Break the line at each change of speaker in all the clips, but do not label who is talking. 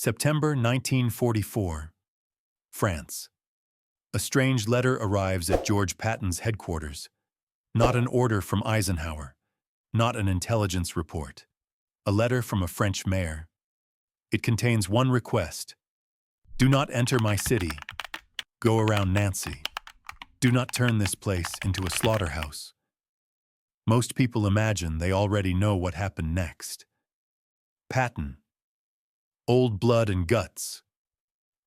September 1944. France. A strange letter arrives at George Patton's headquarters. Not an order from Eisenhower. Not an intelligence report. A letter from a French mayor. It contains one request. Do not enter my city. Go around Nancy. Do not turn this place into a slaughterhouse. Most people imagine they already know what happened next. Patton. Old blood and guts.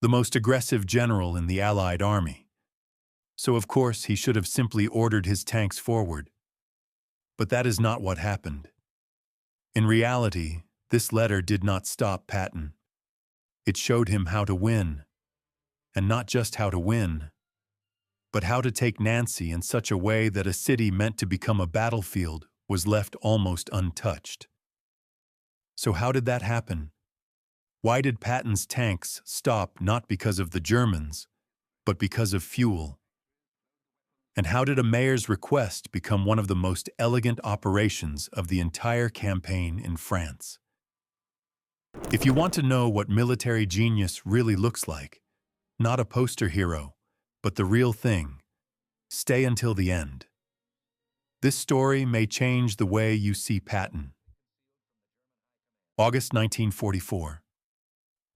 The most aggressive general in the Allied army. So of course he should have simply ordered his tanks forward. But that is not what happened. In reality, this letter did not stop Patton. It showed him how to win. And not just how to win, but how to take Nancy in such a way that a city meant to become a battlefield was left almost untouched. So how did that happen? Why did Patton's tanks stop not because of the Germans, but because of fuel? And how did a mayor's request become one of the most elegant operations of the entire campaign in France? If you want to know what military genius really looks like, not a poster hero, but the real thing, stay until the end. This story may change the way you see Patton. August 1944.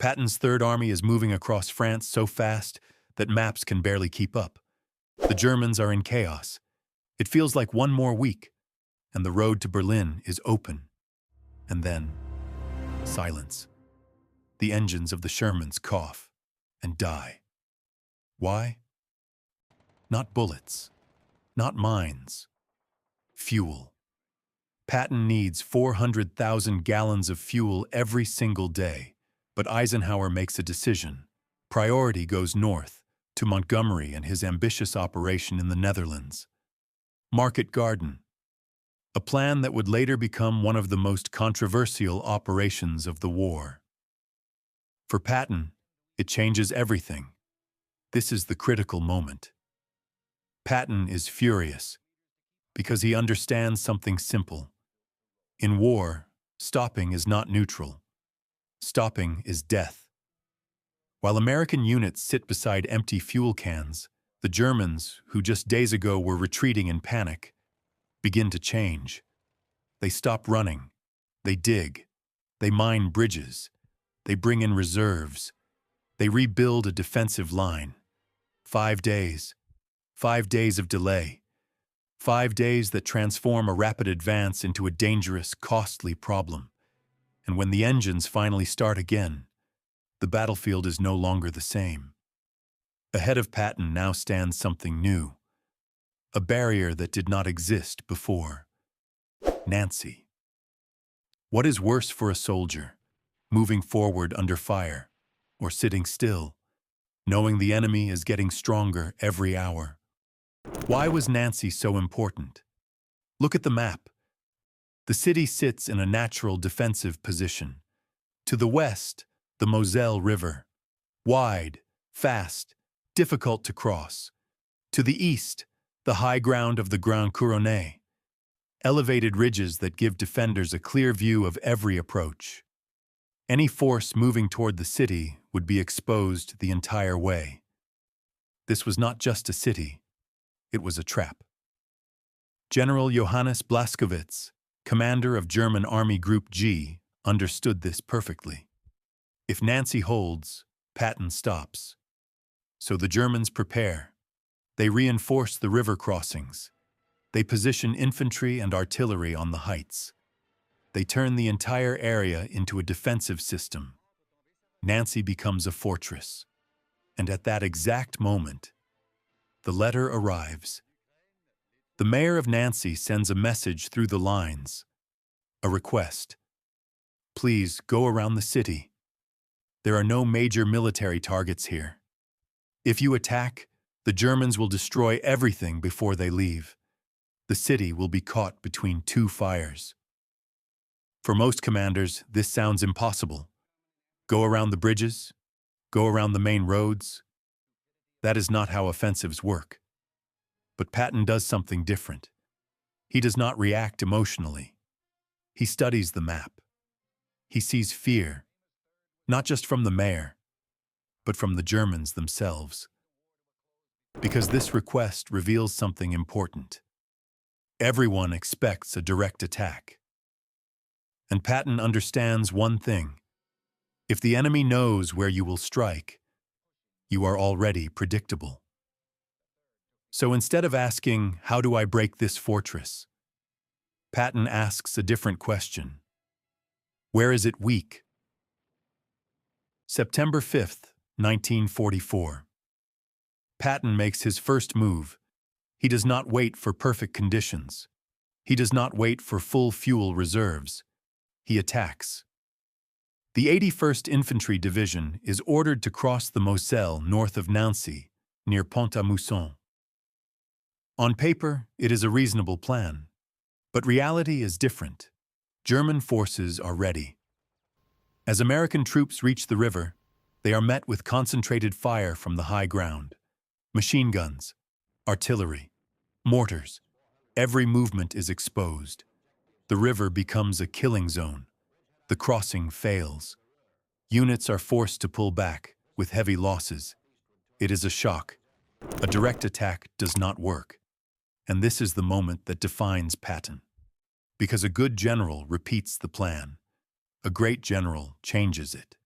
Patton's Third Army is moving across France so fast that maps can barely keep up. The Germans are in chaos. It feels like one more week, and the road to Berlin is open. And then, silence. The engines of the Shermans cough and die. Why? Not bullets, not mines. Fuel. Patton needs 400,000 gallons of fuel every single day, but Eisenhower makes a decision. Priority goes north, to Montgomery and his ambitious operation in the Netherlands. Market Garden. A plan that would later become one of the most controversial operations of the war. For Patton, it changes everything. This is the critical moment. Patton is furious because he understands something simple. In war, stopping is not neutral. Stopping is death. While American units sit beside empty fuel cans, the Germans, who just days ago were retreating in panic, begin to change. They stop running. They dig. They mine bridges. They bring in reserves. They rebuild a defensive line. 5 days. 5 days of delay. 5 days that transform a rapid advance into a dangerous, costly problem. And when the engines finally start again, the battlefield is no longer the same. Ahead of Patton now stands something new. A barrier that did not exist before. Nancy. What is worse for a soldier? Moving forward under fire, or sitting still, knowing the enemy is getting stronger every hour? Why was Nancy so important? Look at the map. The city sits in a natural defensive position. To the west, the Moselle River. Wide, fast, difficult to cross. To the east, the high ground of the Grand Couronne. Elevated ridges that give defenders a clear view of every approach. Any force moving toward the city would be exposed the entire way. This was not just a city, it was a trap. General Johannes Blaskowitz, commander of German Army Group G, understood this perfectly. If Nancy holds, Patton stops. So the Germans prepare. They reinforce the river crossings. They position infantry and artillery on the heights. They turn the entire area into a defensive system. Nancy becomes a fortress. And at that exact moment, the letter arrives. The mayor of Nancy sends a message through the lines. A request. Please go around the city. There are no major military targets here. If you attack, the Germans will destroy everything before they leave. The city will be caught between two fires. For most commanders, this sounds impossible. Go around the bridges, go around the main roads. That is not how offensives work. But Patton does something different. He does not react emotionally. He studies the map. He sees fear. Not just from the mayor, but from the Germans themselves. Because this request reveals something important. Everyone expects a direct attack. And Patton understands one thing. If the enemy knows where you will strike, you are already predictable. So instead of asking, "How do I break this fortress?" Patton asks a different question. Where is it weak? September 5th, 1944. Patton makes his first move. He does not wait for perfect conditions. He does not wait for full fuel reserves. He attacks. The 81st Infantry Division is ordered to cross the Moselle north of Nancy, near Pont-à-Mousson. On paper, it is a reasonable plan. But reality is different. German forces are ready. As American troops reach the river, they are met with concentrated fire from the high ground. Machine guns, artillery, mortars. Every movement is exposed. The river becomes a killing zone. The crossing fails. Units are forced to pull back, with heavy losses. It is a shock. A direct attack does not work. And this is the moment that defines Patton. Because a good general repeats the plan. A great general changes it.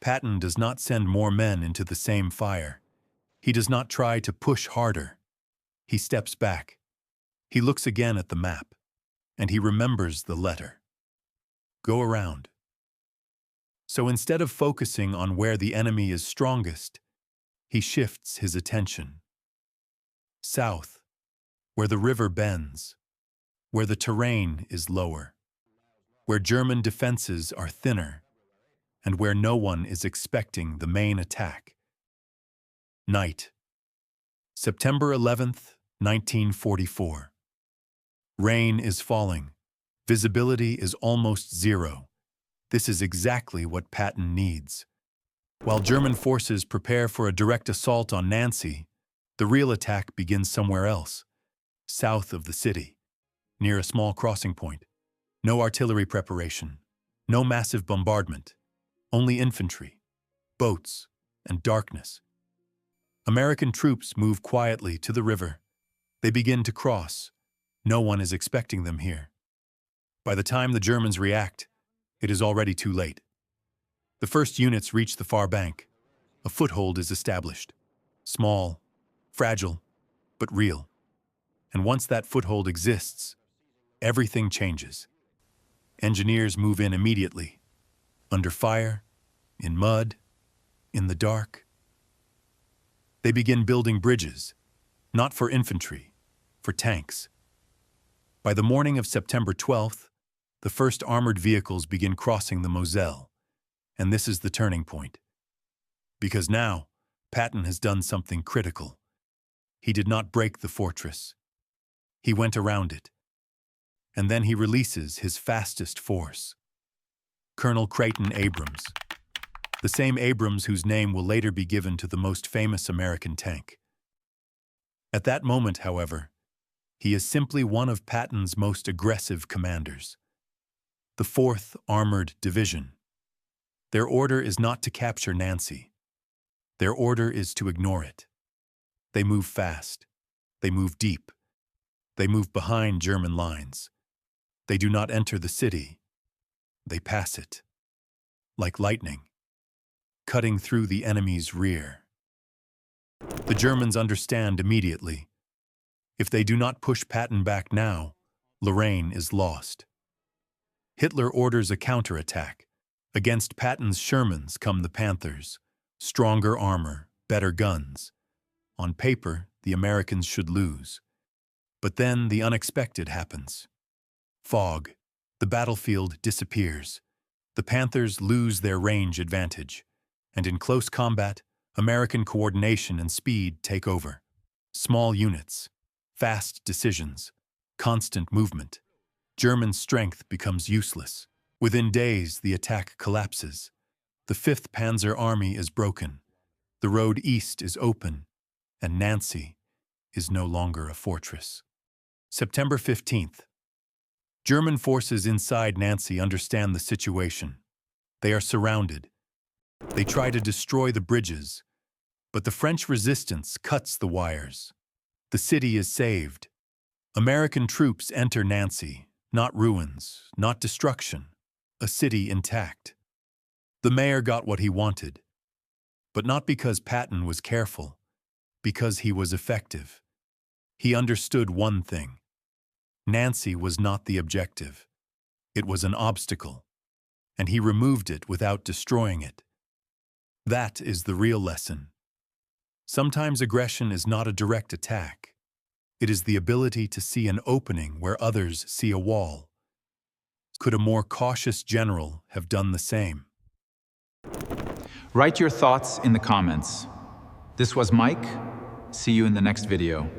Patton does not send more men into the same fire. He does not try to push harder. He steps back. He looks again at the map, and he remembers the letter. Go around. So instead of focusing on where the enemy is strongest, he shifts his attention. South, where the river bends, where the terrain is lower, where German defenses are thinner, and where no one is expecting the main attack. Night, September 11th, 1944. Rain is falling. Visibility is almost zero. This is exactly what Patton needs. While German forces prepare for a direct assault on Nancy, the real attack begins somewhere else, south of the city, near a small crossing point. No artillery preparation, no massive bombardment, only infantry, boats, and darkness. American troops move quietly to the river. They begin to cross. No one is expecting them here. By the time the Germans react, it is already too late. The first units reach the far bank. A foothold is established. Small, fragile, but real. And once that foothold exists, everything changes. Engineers move in immediately, under fire, in mud, in the dark. They begin building bridges, not for infantry, for tanks. By the morning of September 12th, the first armored vehicles begin crossing the Moselle, and this is the turning point. Because now, Patton has done something critical. He did not break the fortress. He went around it. And then he releases his fastest force, Colonel Creighton Abrams, the same Abrams whose name will later be given to the most famous American tank. At that moment, however, he is simply one of Patton's most aggressive commanders, the 4th Armored Division. Their order is not to capture Nancy. Their order is to ignore it. They move fast. They move deep. They move behind German lines. They do not enter the city. They pass it, like lightning, cutting through the enemy's rear. The Germans understand immediately. If they do not push Patton back now, Lorraine is lost. Hitler orders a counterattack. Against Patton's Shermans come the Panthers, stronger armor, better guns. On paper, the Americans should lose. But then the unexpected happens. Fog. The battlefield disappears. The Panthers lose their range advantage. And in close combat, American coordination and speed take over. Small units, fast decisions, constant movement. German strength becomes useless. Within days, the attack collapses. The 5th Panzer Army is broken. The road east is open, and Nancy is no longer a fortress. September 15th. German forces inside Nancy understand the situation. They are surrounded. They try to destroy the bridges, but the French resistance cuts the wires. The city is saved. American troops enter Nancy, not ruins, not destruction, a city intact. The mayor got what he wanted, but not because Patton was careful, because he was effective. He understood one thing. Nancy was not the objective. It was an obstacle, and he removed it without destroying it. That is the real lesson. Sometimes aggression is not a direct attack. It is the ability to see an opening where others see a wall. Could a more cautious general have done the same?
Write your thoughts in the comments. This was Mike. See you in the next video.